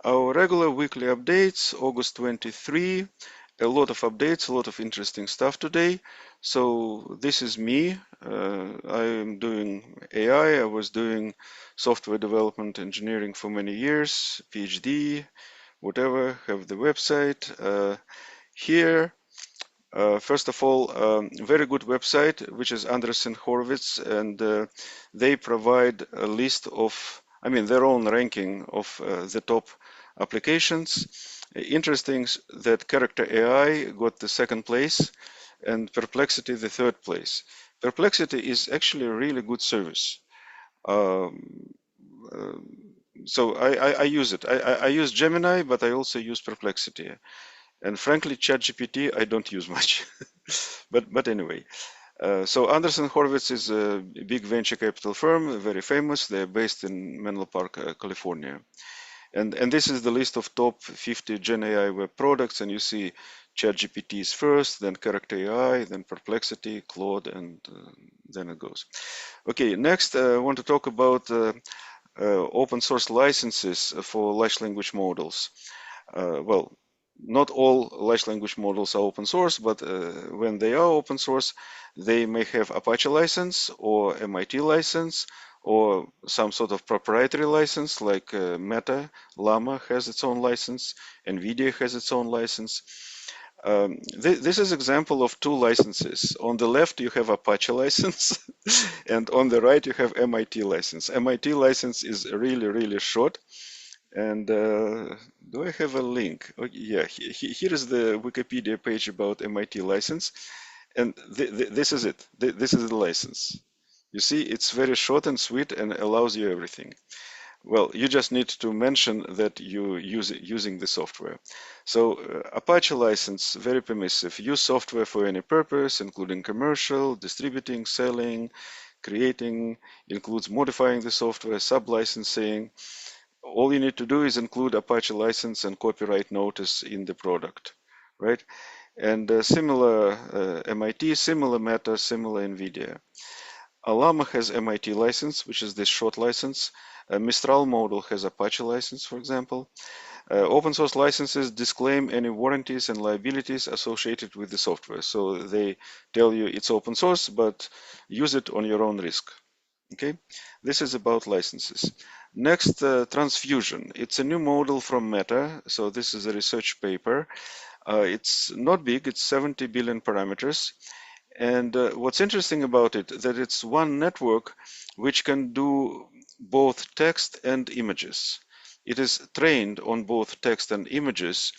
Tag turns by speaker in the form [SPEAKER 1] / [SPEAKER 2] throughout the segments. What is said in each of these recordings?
[SPEAKER 1] Our regular weekly updates, August 23, a lot of updates, a lot of interesting stuff today. So this is me. I am doing AI. I was doing software development engineering for many years, PhD, whatever, have the website. Here, first of all, very good website, which is Andreessen Horowitz, and they provide a list of, their own ranking of the top applications. Interesting that Character AI got the second place and Perplexity the third place. Perplexity is actually a really good service. Um, uh, so I use it. I use Gemini, but I also use Perplexity. And frankly, ChatGPT I don't use much. but anyway, so Andreessen Horowitz is a big venture capital firm, very famous. They're based in Menlo Park, California. And this is the list of top 50 Gen AI web products. And you see ChatGPT is first, then Character AI, then Perplexity, Claude, and then it goes. Okay, next I want to talk about open source licenses for large language models. Well, not all large language models are open source, but when they are open source, they may have Apache license or MIT license or some sort of proprietary license like Meta, Llama has its own license, NVIDIA has its own license. This is example of two licenses. On the left, you have Apache license, and on the right, you have MIT license. MIT license is really, really short. And do I have a link? Oh, yeah, here is the Wikipedia page about MIT license. And this is it. This is the license. You see, it's very short and sweet and allows you everything. Well, you just need to mention that you use it using the software. So Apache license, very permissive. Use software for any purpose, including commercial, distributing, selling, creating, includes modifying the software, sub-licensing. All you need to do is include Apache license and copyright notice in the product, right? And similar MIT, similar Meta, similar NVIDIA. Ollama has MIT license, which is this short license. Mistral model has Apache license, for example. Open source licenses disclaim any warranties and liabilities associated with the software. So they tell you it's open source, but use it on your own risk. Okay, this is about licenses. Next, Transfusion. It's a new model from Meta. So this is a research paper. It's not big, it's 70 billion parameters. And what's interesting about it, that it's one network which can do both text and images. It is trained on both text and images.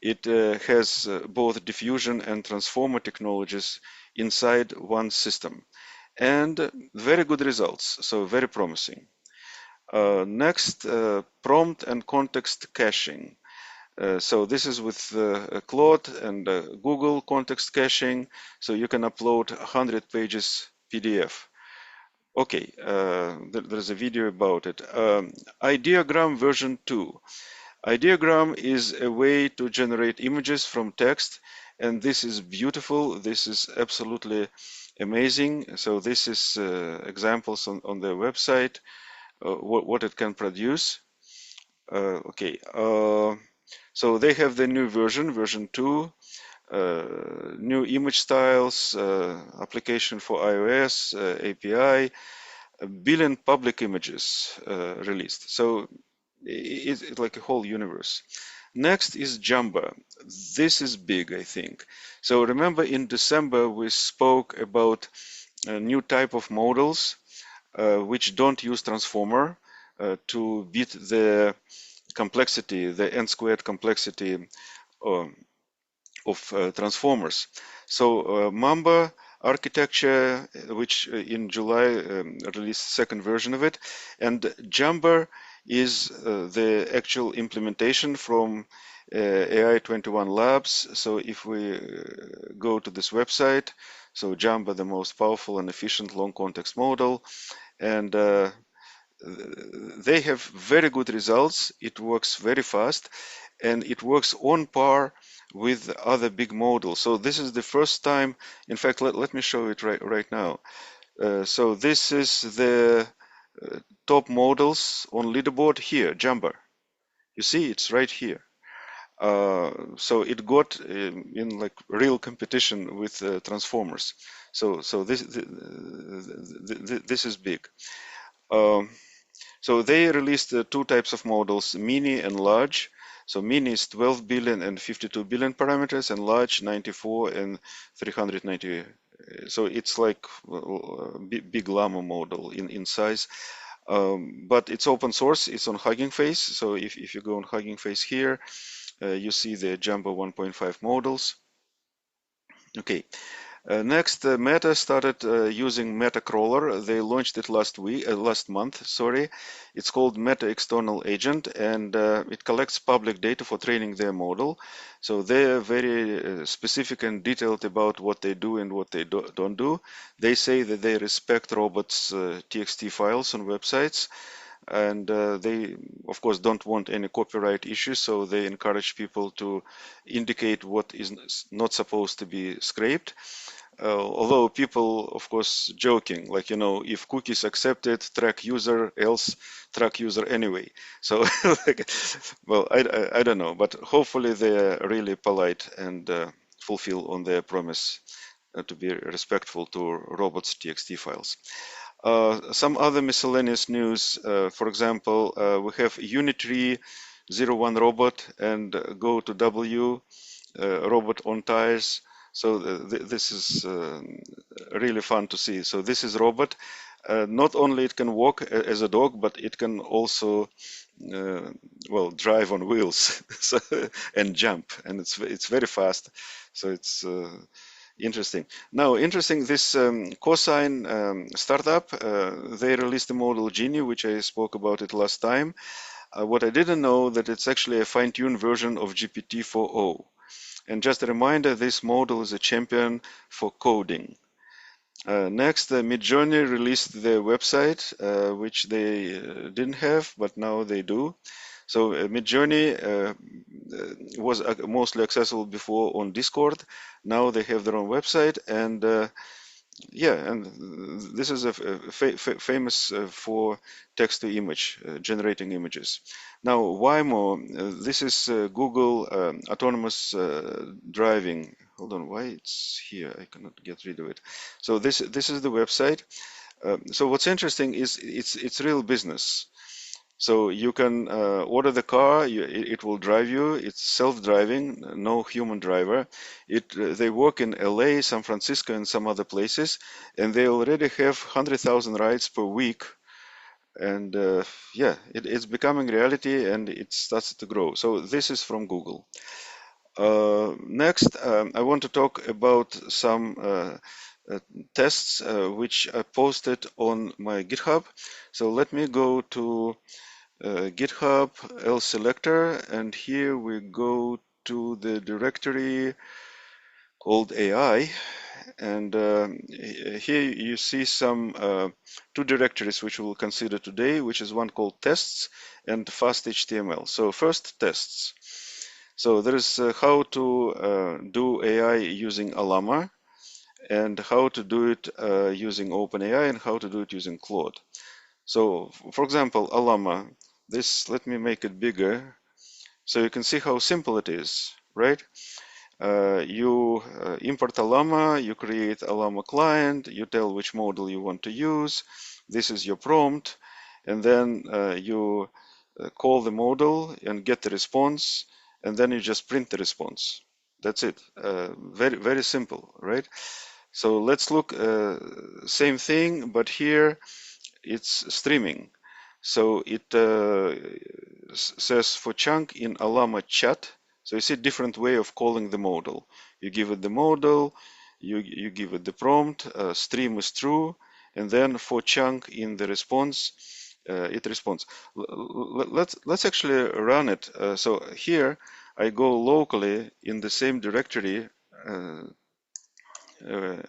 [SPEAKER 1] It has both diffusion and transformer technologies inside one system. And very good results, so very promising. Next, prompt and context caching. So this is with Claude and Google context caching. So you can upload 100 pages PDF. Okay, there's a video about it. Ideogram version 2. Ideogram is a way to generate images from text, and this is beautiful. This is absolutely amazing. So this is examples on their website, what it can produce. Okay. So they have the new version 2, new image styles, application for iOS, API, a billion public images released. So it's like a whole universe. Next is Jamba. This is big, I think. So remember in December we spoke about a new type of models which don't use transformer to beat the complexity, the n-squared complexity of transformers. So Mamba architecture, which in July released second version of it, and Jamba is the actual implementation from AI21 Labs. So if we go to this website, so Jamba, the most powerful and efficient long context model, and they have very good results. It works very fast and it works on par with other big models. So this is the first time, in fact, let me show it right now. So this is the top models on Leaderboard here, Jamba. You see, it's right here. So it got in like real competition with transformers. So this is big. Um, so they released two types of models, mini and large. So mini is 12 billion and 52 billion parameters, and large 94 and 390. So it's like big llama model in size. But it's open source. It's on Hugging Face. So if you go on Hugging Face here, you see the Jamba 1.5 models. Okay. Next, Meta started using Meta Crawler. They launched it last month. Sorry, it's called Meta External Agent, and it collects public data for training their model. So they are very specific and detailed about what they do and what they don't do. They say that they respect robots' TXT files on websites, and they of course don't want any copyright issues, so they encourage people to indicate what is not supposed to be scraped. Although people of course joking, like, you know, if cookies accepted, track user, else track user anyway. So like, well, I don't know, but hopefully they're really polite and fulfill on their promise to be respectful to robots TXT files. Some other miscellaneous news, for example, we have Unitree 01 robot and goto robot on tires. So this is really fun to see. So this is robot. Not only it can walk as a dog, but it can also well, drive on wheels so, and jump, and it's very fast. So it's interesting. Now, interesting, this Cosine startup, they released the model Genie, which I spoke about it last time. What I didn't know that it's actually a fine-tuned version of GPT-4o. And just a reminder, this model is a champion for coding. Next, Midjourney released their website, which they didn't have, but now they do. So Midjourney was mostly accessible before on Discord. Now they have their own website, and yeah, and this is a famous for text-to-image, generating images. Now, Waymo, this is Google autonomous driving. Hold on, why it's here? I cannot get rid of it. So this is the website. So what's interesting is it's real business. So you can order the car, it will drive you. It's self-driving, no human driver. They work in LA, San Francisco, and some other places, and they already have 100,000 rides per week. And yeah, it's becoming reality, and it starts to grow. So this is from Google. Next, I want to talk about some tests which I posted on my GitHub. So let me go to GitHub Lev Selector, and here we go to the directory called AI, and here you see some two directories which we'll consider today, which is one called tests and FastHTML. So first, tests. So there is how to do AI using Ollama, and how to do it using OpenAI, and how to do it using Claude. So for example, Ollama, this, let me make it bigger so you can see how simple it is, right? You import Ollama, you create Ollama client, you tell which model you want to use. This is your prompt, and then you call the model and get the response, and then you just print the response. That's it. Very, very simple, right? So let's look, same thing, but here it's streaming. So it says for chunk in Ollama chat. So you see different way of calling the model. You give it the model, you give it the prompt, stream is true, and then for chunk in the response, it responds. Let's actually run it. So here I go locally in the same directory.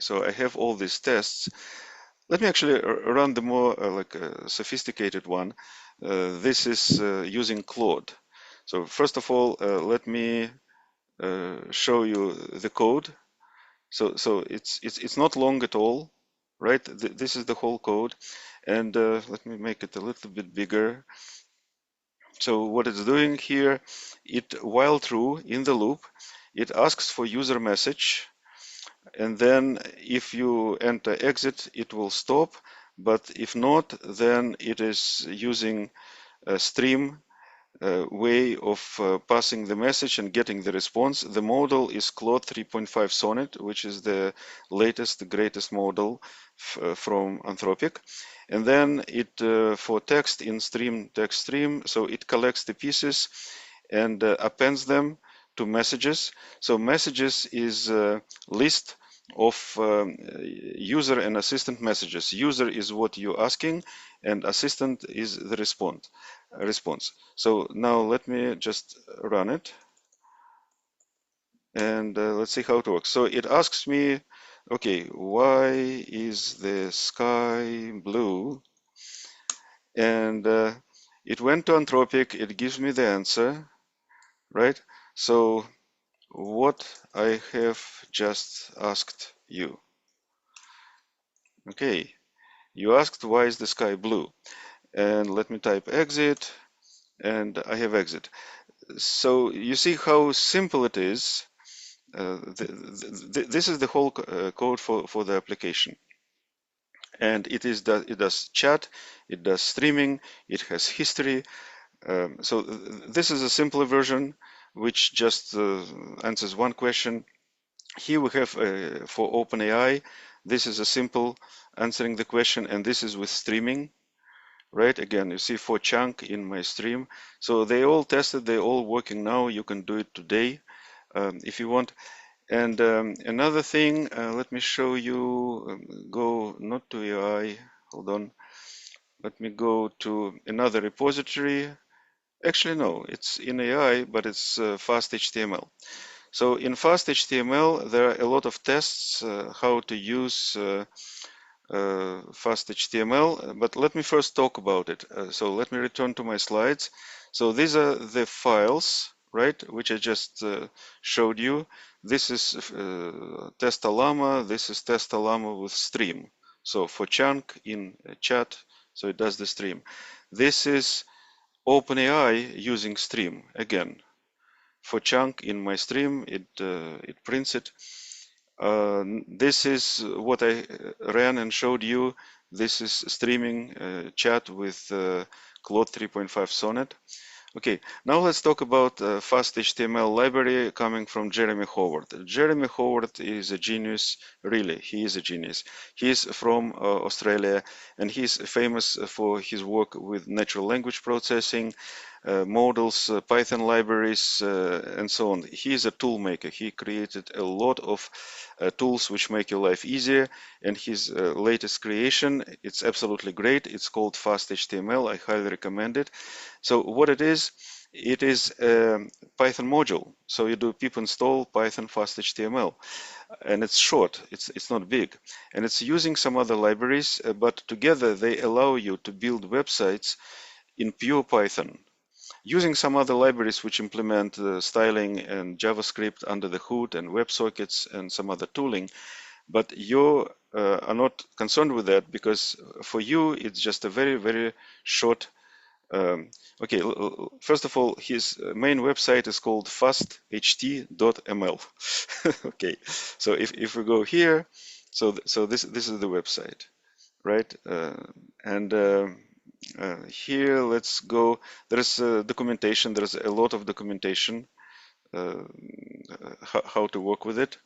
[SPEAKER 1] So I have all these tests. Let me actually run the more like sophisticated one. This is using Claude. So first of all, let me show you the code. So it's not long at all, right? This is the whole code, and let me make it a little bit bigger. So what it's doing here, while true in the loop, it asks for user message, and then if you enter exit, it will stop. But if not, then it is using a stream way of passing the message and getting the response. The model is Claude 3.5 Sonnet, which is the latest, the greatest model from Anthropic. And then it, for text in stream, text stream, so it collects the pieces and appends them to messages. So messages is a list of user and assistant messages. User is what you're asking, and assistant is the response. So now let me just run it, and let's see how it works. So it asks me, okay, why is the sky blue? And it went to Anthropic, it gives me the answer, right? So what I have just asked you. Okay, you asked why is the sky blue? And let me type exit, and I have exit. So you see how simple it is. This is the whole code for the application. And it does chat, it does streaming, it has history. So this is a simpler version which just answers one question. Here we have for OpenAI, this is a simple answering the question, and this is with streaming, right? Again, you see for chunk in my stream. So they all tested, they're all working now. You can do it today if you want. And another thing, let me show you, go not to AI, hold on. Let me go to another repository. Actually, no, it's in AI, but it's FastHTML. So in FastHTML, there are a lot of tests how to use FastHTML, but let me first talk about it. So let me return to my slides. So these are the files, right, which I just showed you. This is test ollama, this is test ollama with stream. So for chunk in chat, so it does the stream. This is OpenAI using stream again. For chunk in my stream, it prints it. This is what I ran and showed you. This is streaming chat with Claude 3.5 Sonnet. Okay, now let's talk about FastHTML library coming from Jeremy Howard. Jeremy Howard is a genius, really, he is a genius. He is from Australia, and he's famous for his work with natural language processing, models, Python libraries, and so on. He is a tool maker. He created a lot of tools which make your life easier, and his latest creation, it's absolutely great. It's called FastHTML. I highly recommend it. So what it is a Python module. So you do pip install Python FastHTML, and it's short. It's not big, and it's using some other libraries, but together they allow you to build websites in pure Python, using some other libraries which implement styling and JavaScript under the hood and WebSockets and some other tooling. But you are not concerned with that, because for you it's just a very, very short. Okay, first of all, his main website is called fastht.ml. Okay, so if we go here, so this is the website, right? And here, let's go. There's documentation. There's a lot of documentation how to work with it.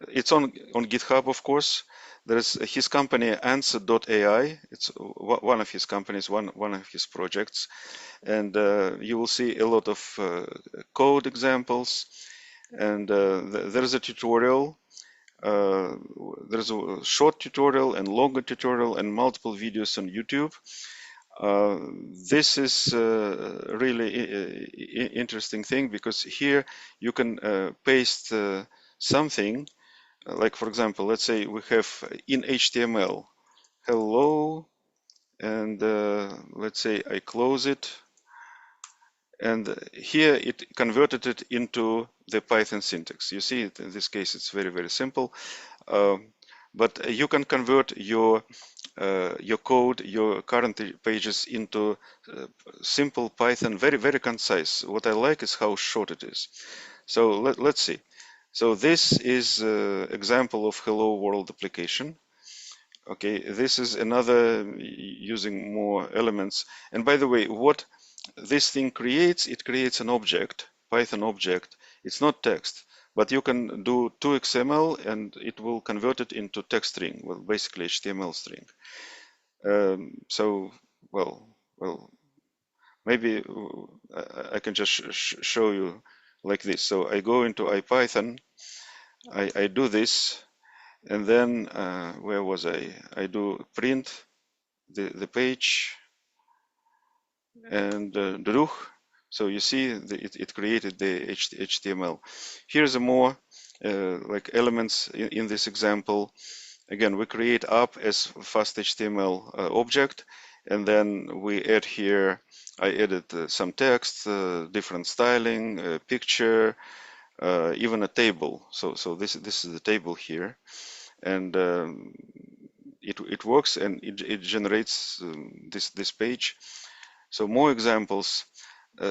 [SPEAKER 1] It's on GitHub, of course. There's his company Answer.ai. It's one of his companies, one of his projects, and you will see a lot of code examples. And there's a tutorial. There's a short tutorial and longer tutorial and multiple videos on YouTube. This is really interesting thing, because here you can paste something, like for example, let's say we have in HTML, hello, and let's say I close it, and here it converted it into the Python syntax. You see, in this case, it's very, very simple. But you can convert your your code, your current pages into simple Python, very concise. What I like is how short it is. So let's see. So this is example of hello world application. Okay, this is another using more elements. And by the way, what this thing creates, it creates an object, Python object. It's not text, but you can do 2XML and it will convert it into text string, well, basically HTML string. So, well, maybe I can just show you like this. So I go into IPython, I do this, and then where was I? I do print the page and so you see it created the HTML. Here's a more like elements in this example. Again, we create app as FastHTML object, and then we add here, I added some text, different styling, picture, even a table. So this is the table here, and it works and it generates this page. So more examples.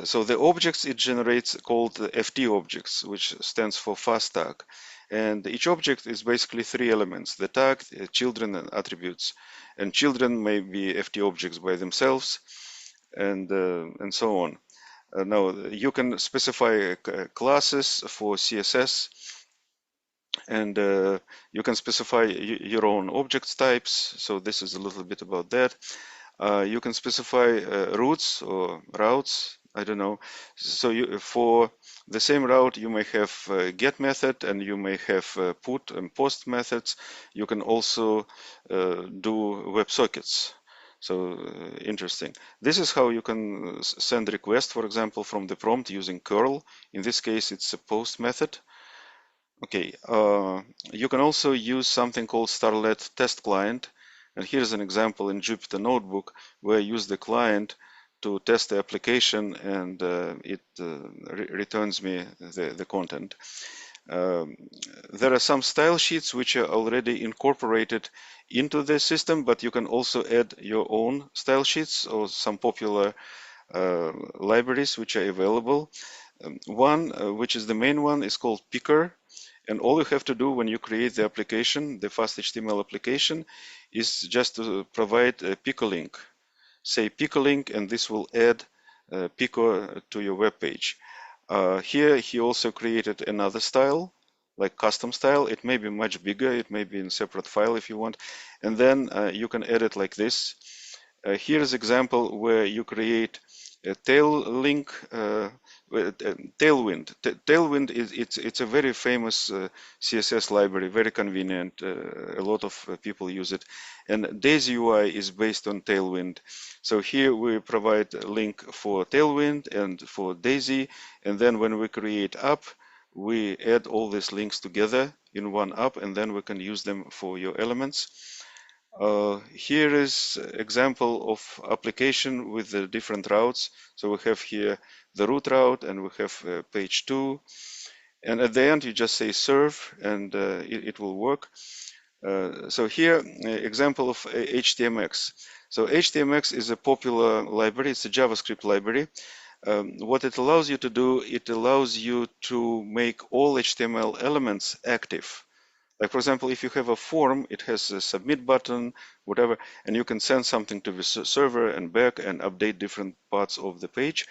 [SPEAKER 1] So the objects it generates called FT objects, which stands for fast tag. And each object is basically 3 elements: the tag, children, and attributes. And children may be FT objects by themselves, and so on. Now you can specify classes for CSS, and you can specify your own object types. So this is a little bit about that. You can specify routes or routes. I don't know. So for the same route, you may have get method, and you may have put and post methods. You can also do WebSockets. So interesting. This is how you can send request, for example, from the prompt using curl. In this case, it's a post method. Okay, you can also use something called Starlet Test Client. And here's an example in Jupyter Notebook where I use the client to test the application, and it returns me the content. There are some style sheets which are already incorporated into the system, but you can also add your own style sheets or some popular libraries which are available. One, which is the main one, is called Picker. And all you have to do when you create the application, the FastHTML application, is just to provide a Pico link. Say Pico link, and this will add Pico to your web page. Here, he also created another style, like custom style. It may be much bigger. It may be in a separate file if you want. And then you can add it like this. Here's an example where you create a tail link, Tailwind. Tailwind it's a very famous CSS library, very convenient. A lot of people use it, and Daisy UI is based on Tailwind. So here we provide a link for Tailwind and for Daisy, and then when we create app, we add all these links together in one app, and then we can use them for your elements. Here is example of application with the different routes. So we have here the root route, and we have page 2. And at the end, you just say serve, and it will work. So here, example of HTMX. So HTMX is a popular library. It's a JavaScript library. What it allows you to do, it allows you to make all HTML elements active. Like, for example, if you have a form, it has a submit button, whatever, and you can send something to the server and back and update different parts of the page.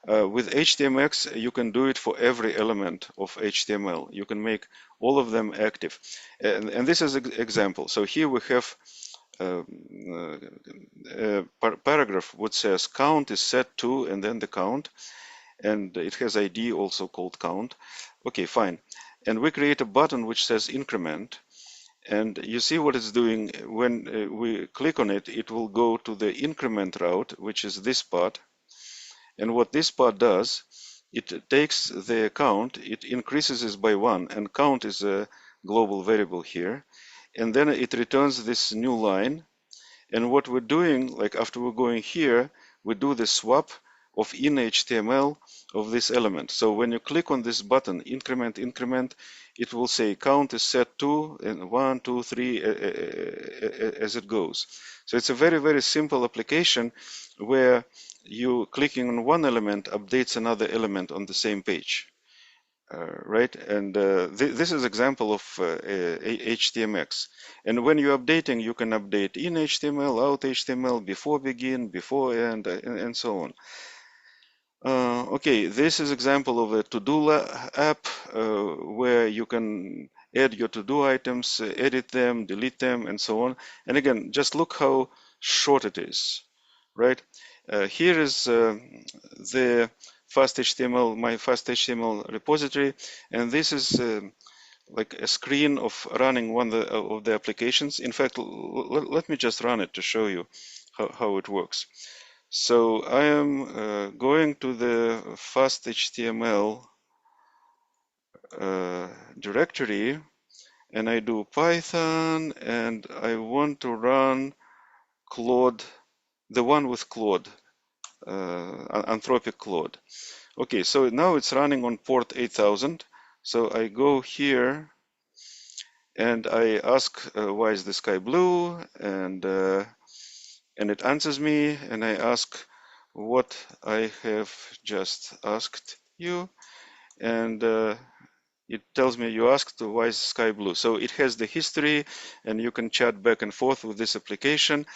[SPEAKER 1] With HTMX, you can do it for every element of HTML. You can make all of them active. And this is an example. So here we have a paragraph which says count is set to, and then the count. And it has ID also called count. Okay, fine. And we create a button which says increment, and you see what it's doing. When we click on it, it will go to the increment route, which is this part. And what this part does, it takes the count, it increases it by 1, and count is a global variable here, and then it returns this new line. And what we're doing, like after we're going here, we do the swap of in HTML of this element. So when you click on this button, increment, increment, it will say count is set to and 1, 2, 3 as it goes. So it's a very, very simple application where you clicking on one element updates another element on the same page. Right, and this is example of HTMX. And when you're updating, you can update in HTML, out HTML, before begin, before end, and so on. Okay, this is example of a to-do app where you can add your to-do items, edit them, delete them, and so on. And again, just look how short it is, right? Here is the FastHTML, my FastHTML repository, and this is like a screen of running one of the applications. In fact, let me just run it to show you how it works. So I am going to the FastHTML directory, and I do Python, and I want to run Claude, the one with Claude, Anthropic Claude. Okay, so now it's running on port 8000. So I go here and I ask, why is the sky blue? And it answers me, and I ask what I have just asked you, and it tells me you asked why is the sky blue. So it has the history, and you can chat back and forth with this application.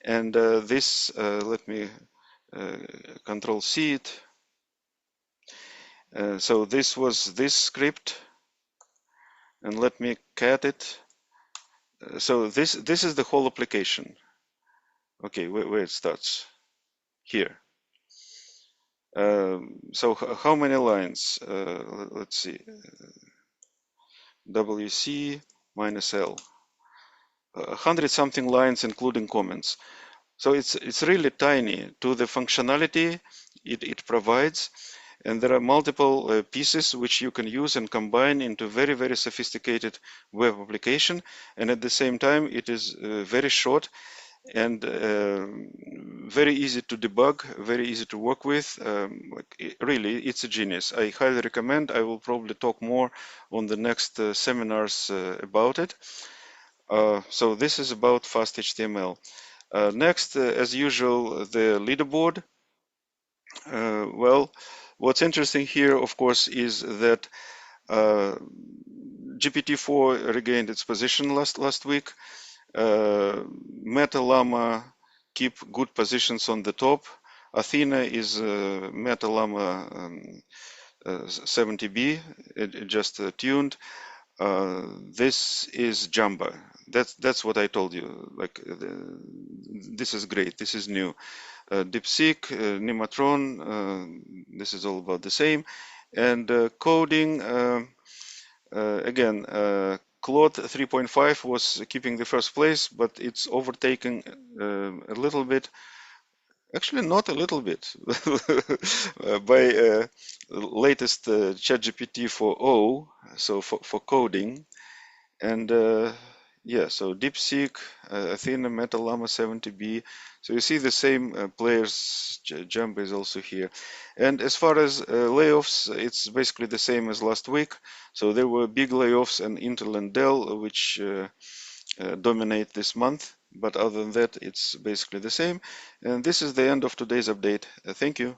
[SPEAKER 1] And this, let me Control C it. So this was this script, and let me cat it. So this is the whole application. Okay, where it starts here. So how many lines? Let's see. WC minus L. 100 something lines, including comments. So it's really tiny to the functionality it provides, and there are multiple pieces which you can use and combine into very, very sophisticated web application. And at the same time, it is very short and very easy to debug, very easy to work with. Really, it's a genius. I highly recommend. I will probably talk more on the next seminars about it. So this is about FastHTML. Next, as usual, the leaderboard. Well, what's interesting here, of course, is that GPT-4 regained its position last week. Meta Llama keep good positions on the top. Athena is Meta Llama 70B, it just tuned. This is Jamba. That's what I told you. Like this is great. This is new. DeepSeek, Nematron. This is all about the same. And coding. Again, Claude 3.5 was keeping the first place, but it's overtaken a little bit. Actually, not a little bit. By latest ChatGPT 4.0, so for coding. And yeah, so DeepSeek, Athena, Meta Llama 70B. So you see the same players. Jamba is also here. And as far as layoffs, it's basically the same as last week. So there were big layoffs in Intel and Dell, which dominate this month. But other than that, it's basically the same. And this is the end of today's update. Thank you.